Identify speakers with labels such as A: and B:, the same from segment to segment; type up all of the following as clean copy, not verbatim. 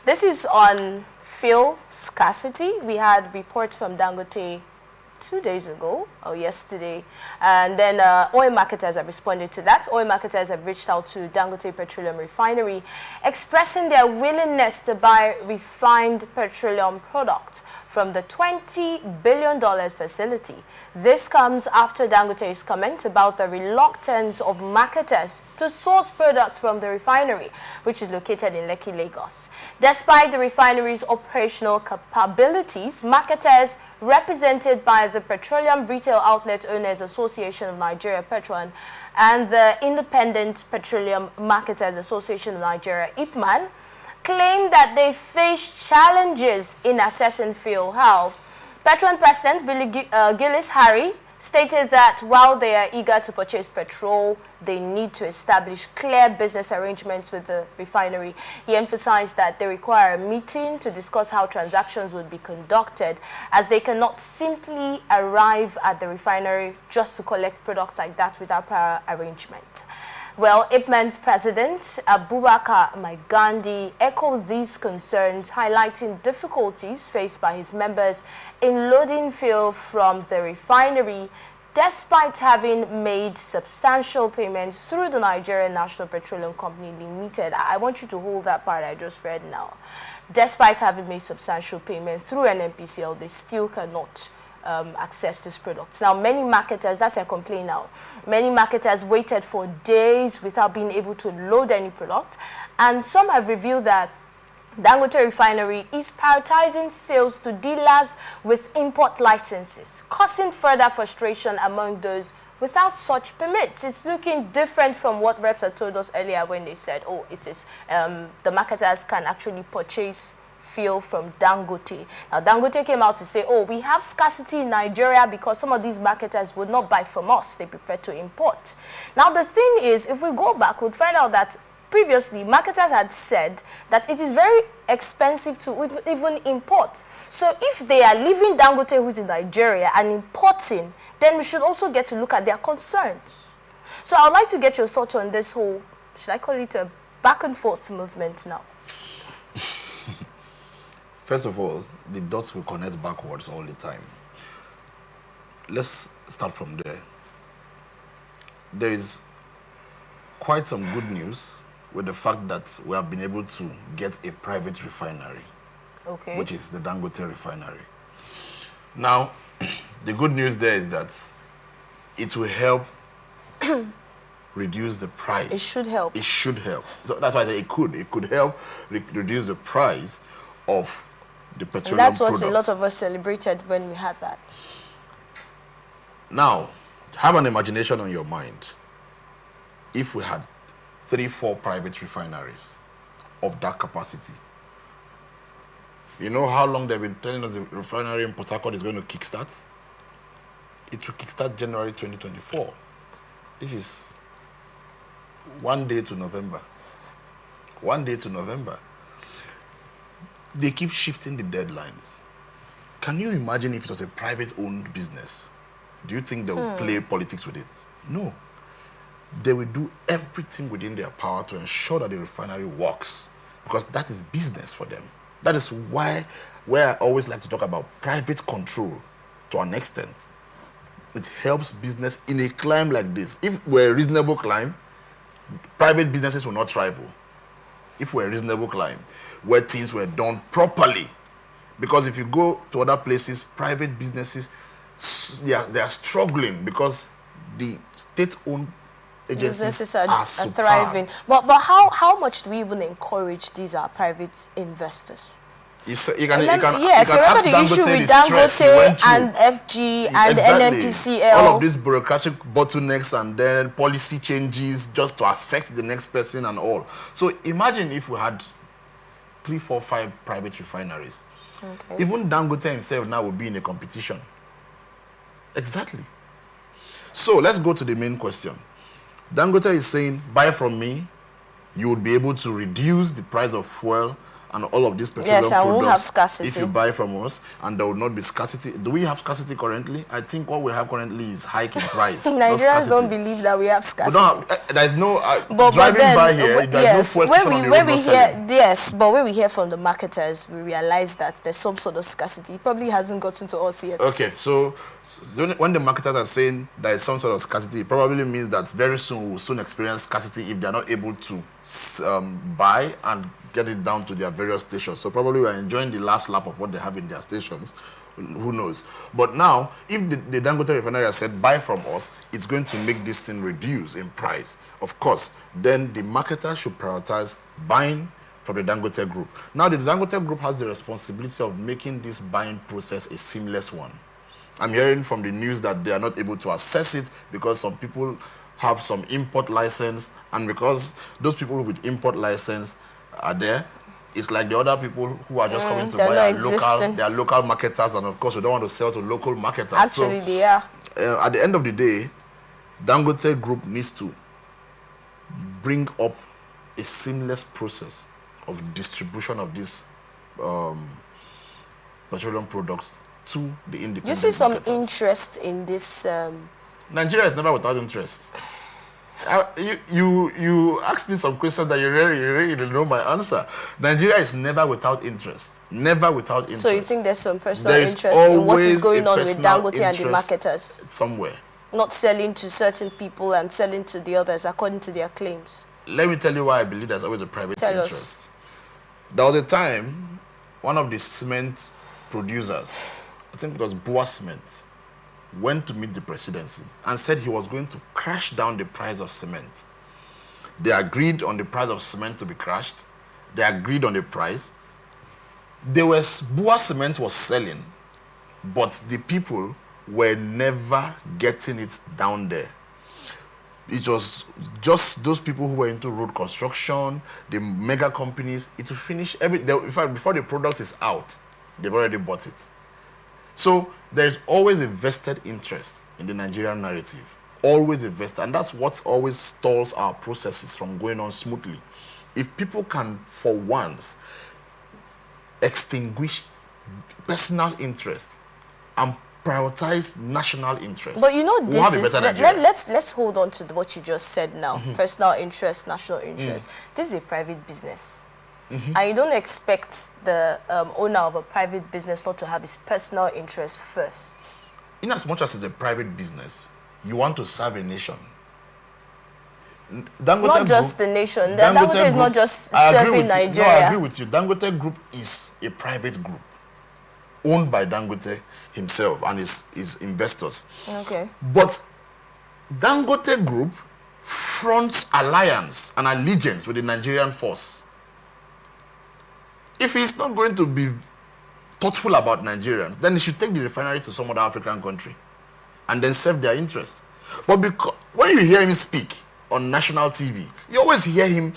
A: This is on fuel scarcity. We had reports from Dangote 2 days ago or yesterday, and then oil marketers have responded to that. Oil marketers have reached out to Dangote Petroleum Refinery, expressing their willingness to buy refined petroleum products from the $20 billion facility. This comes after Dangote's comment about the reluctance of marketers to source products from the refinery, which is located in Lekki, Lagos. Despite the refinery's operational capabilities, marketers represented by the Petroleum Retail Outlet Owners Association of Nigeria, Petron, and the Independent Petroleum Marketers Association of Nigeria, IPMAN, claim that they face challenges in assessing fuel. How? Petron President Billy Gillis Harry stated that while they are eager to purchase petrol, they need to establish clear business arrangements with the refinery. He emphasized that they require a meeting to discuss how transactions would be conducted, as they cannot simply arrive at the refinery just to collect products like that without prior arrangement. Well, IPMAN's president, Abubakar Maigandi, echoed these concerns, highlighting difficulties faced by his members in loading fuel from the refinery, despite having made substantial payments through the Nigerian National Petroleum Company Limited. I want you to hold that part I just read now. Despite having made substantial payments through NNPCL, they still cannot access these products. Now, many marketers, that's a complaint now, many marketers waited for days without being able to load any product, and some have revealed that Dangote Refinery is prioritizing sales to dealers with import licenses, causing further frustration among those without such permits. It's looking different from what reps had told us earlier when they said, oh, it is the marketers can actually purchase fuel from Dangote. Now, Dangote came out to say, oh, we have scarcity in Nigeria because some of these marketers would not buy from us. They prefer to import. Now, the thing is, if we go back, we'd find out that previously, marketers had said that it is very expensive to even import. So if they are leaving Dangote, who's in Nigeria, and importing, then we should also get to look at their concerns. So I'd like to get your thoughts on this whole, should I call it a back and forth movement now?
B: First of all, the dots will connect backwards all the time. Let's start from there. There is quite some good news with the fact that we have been able to get a private refinery, which is the Dangote Refinery. Now, the good news there is that it will help reduce the price.
A: It should help.
B: It should help. So that's why I say it could. It could help reduce the price of the petroleum
A: and that's what
B: products.
A: a lot of us celebrated when we had that.
B: Now, have an imagination on your mind. If we had 3-4 private refineries of that capacity, you know how long they've been telling us the refinery in Port Harcourt is going to kickstart? It will kickstart January 2024. This is 1 day to November. 1 day to November. They keep shifting the deadlines. Can you imagine if it was a private-owned business? Do you think they would play politics with it? No. They will do everything within their power to ensure that the refinery works, because that is business for them. That is where I always like to talk about private control to an extent. It helps business in a climb like this. If we're a reasonable climb, private businesses will not thrive. If we're a reasonable climb, where things were done properly. Because if you go to other places, private businesses, they are struggling because the state-owned agencies are
A: thriving. But how much do we even encourage these private investors?
B: You can
A: remember
B: ask
A: the issue with
B: Dangote
A: and FG and NNPCL.
B: All of these bureaucratic bottlenecks and then policy changes just to affect the next person and all. So imagine if we had 3, 4, 5 private refineries. Okay. Even Dangote himself now would be in a competition. Exactly. So let's go to the main question. Dangote is saying, buy from me, you would be able to reduce the price of fuel and all of these petroleum
A: yes, and
B: products,
A: we'll have scarcity.
B: if you buy from us, and there will not be scarcity. Do we have scarcity currently? I think what we have currently is hike in price.
A: Nigerians don't believe that we have scarcity.
B: There's no
A: driving
B: by here. There's no fuel station on the road not selling.
A: Yes, but when we hear from the marketers, we realize that there's some sort of scarcity. It probably hasn't gotten to us yet.
B: Okay, so when the marketers are saying there is some sort of scarcity, it probably means that very soon we'll soon experience scarcity if they're not able to buy and get it down to their various stations. So probably we're enjoying the last lap of what they have in their stations. Who knows? But now, if the Dangote Refinery has said buy from us, it's going to make this thing reduce in price. Of course, then the marketer should prioritize buying from the Dangote Group. Now, the Dangote Group has the responsibility of making this buying process a seamless one. I'm hearing from the news that they are not able to access it because some people have some import license, and because those people with import license are there, it's like the other people who are just coming to buy they are local marketers, and of course we don't want to sell to local marketers.
A: Actually, they are.
B: At the end of the day, Dangote Group needs to bring up a seamless process of distribution of these petroleum products to the independent
A: You see some
B: marketers.
A: Interest in this?
B: Nigeria is never without interest. You asked me some questions that you really know my answer. Nigeria is never without interest. Never without interest.
A: So you think there's some personal interest in what is going on with Dangote and the marketers?
B: Somewhere.
A: Not selling to certain people and selling to the others according to their claims.
B: Let me tell you why I believe there's always a private interest. There was a time, one of the cement producers, I think it was Boa Cement, went to meet the presidency and said he was going to crash down the price of cement. They agreed on the price of cement to be crashed. They agreed on the price. Boa Cement was selling, but the people were never getting it down there. It was just those people who were into road construction, the mega companies. It will finish in fact, before the product is out, they've already bought it. So there's always a vested interest in the Nigerian narrative, always a vested, and that's what always stalls our processes from going on smoothly. If people can, for once, extinguish personal interests and prioritize national interests,
A: but you know,
B: we'll have a better Nigeria.
A: Let's hold on to what you just said now. Personal interest, national interest. This is a private business. And you don't expect the owner of a private business not to have his personal interest first.
B: In as much as it's a private business, you want to serve a nation.
A: Not just the nation. Dangote is not just serving Nigeria.
B: I agree with you. Dangote Group is a private group owned by Dangote himself and his investors.
A: Okay.
B: But Dangote Group fronts alliance and allegiance with the Nigerian force. If he's not going to be thoughtful about Nigerians, then he should take the refinery to some other African country and then serve their interests. But because when you hear him speak on national TV, you always hear him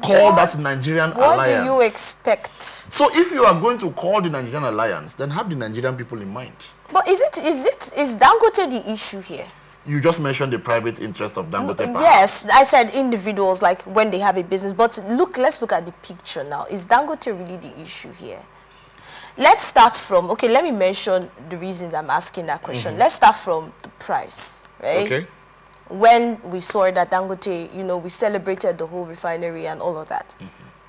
B: call that Nigerian alliance.
A: What do you expect?
B: So if you are going to call the Nigerian alliance, then have the Nigerian people in mind.
A: But is Dangote the issue here?
B: You just mentioned the private interest of Dangote.
A: Yes, I said individuals, like when they have a business. But let's look at the picture now. Is Dangote really the issue here? Let's start from, okay, let me mention the reasons I'm asking that question. Let's start from the price, right?
B: Okay.
A: When we saw that Dangote, we celebrated the whole refinery and all of that.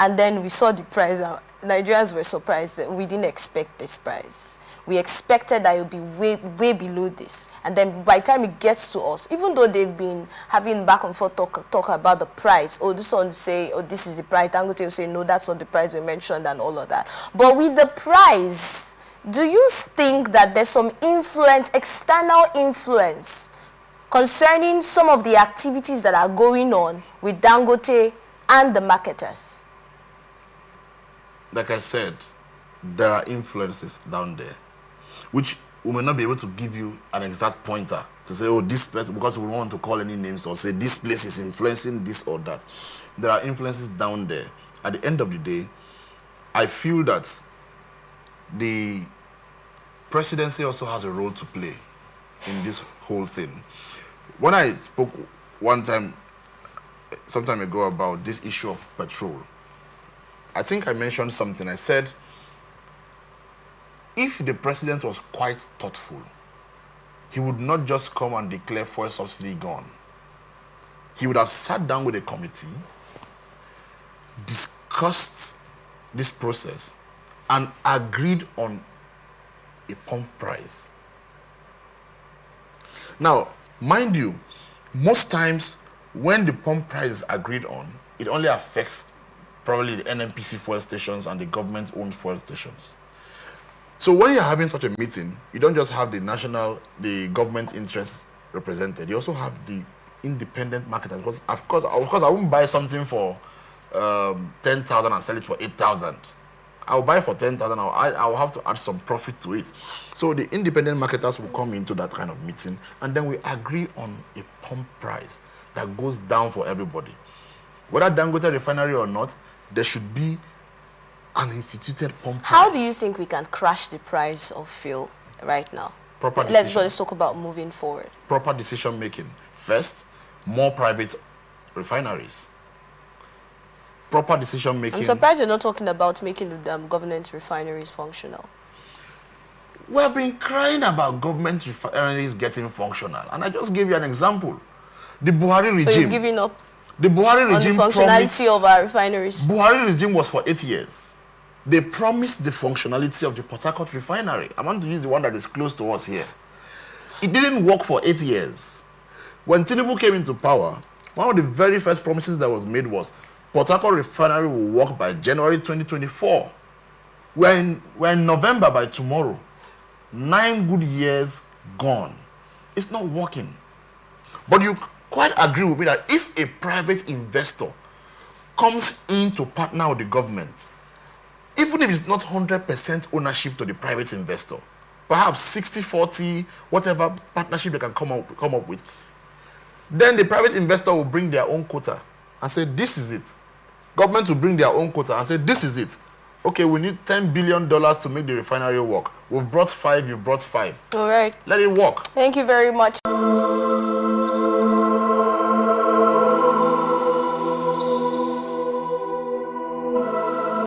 A: And then we saw the price. Nigerians were surprised that we didn't expect this price. We expected that it would be way below this. And then by the time it gets to us, even though they've been having back and forth talk about the price, this one say, this is the price, Dangote will say, no, that's not the price we mentioned and all of that. But with the price, do you think that there's some influence, external influence, concerning some of the activities that are going on with Dangote and the marketers?
B: Like I said, there are influences down there, which we may not be able to give you an exact pointer to say, this place, because we don't want to call any names or say this place is influencing this or that. There are influences down there. At the end of the day, I feel that the presidency also has a role to play in this whole thing. When I spoke some time ago about this issue of petrol, I think I mentioned something. I said, if the president was quite thoughtful, he would not just come and declare fuel subsidy gone. He would have sat down with a committee, discussed this process, and agreed on a pump price. Now, mind you, most times when the pump price is agreed on, it only affects probably the NNPC fuel stations and the government-owned fuel stations. So when you're having such a meeting, you don't just have the government interests represented. You also have the independent marketers. Because of course, I won't buy something for 10,000 and sell it for 8,000. I'll buy for 10,000. I'll have to add some profit to it. So the independent marketers will come into that kind of meeting, and then we agree on a pump price that goes down for everybody. Whether Dangote Refinery or not, there should be an instituted pump price.
A: How do you think we can crash the price of fuel right now? Let's talk about moving forward.
B: Proper decision making. First, more private refineries. Proper decision making.
A: I'm surprised you're not talking about making the government refineries functional.
B: We've been crying about government refineries getting functional, and I just gave you an example. The Buhari regime.
A: So you're giving up
B: the Buhari regime
A: on the functionality of our refineries?
B: Buhari regime was for 8 years. They promised the functionality of the Port Harcourt refinery. I want to use the one that is close to us here. It didn't work for 8 years. When Tinubu came into power, one of the very first promises that was made was Port Harcourt refinery will work by January 2024. We're in November by tomorrow. 9 good years gone. It's not working. But you quite agree with me that if a private investor comes in to partner with the government, even if it's not 100% ownership to the private investor, perhaps 60-40, whatever partnership they can come up with, then the private investor will bring their own quota and say, this is it. Government will bring their own quota and say, this is it. Okay, we need $10 billion to make the refinery work. We've brought 5, you've brought 5.
A: All right.
B: Let it work.
A: Thank you very much.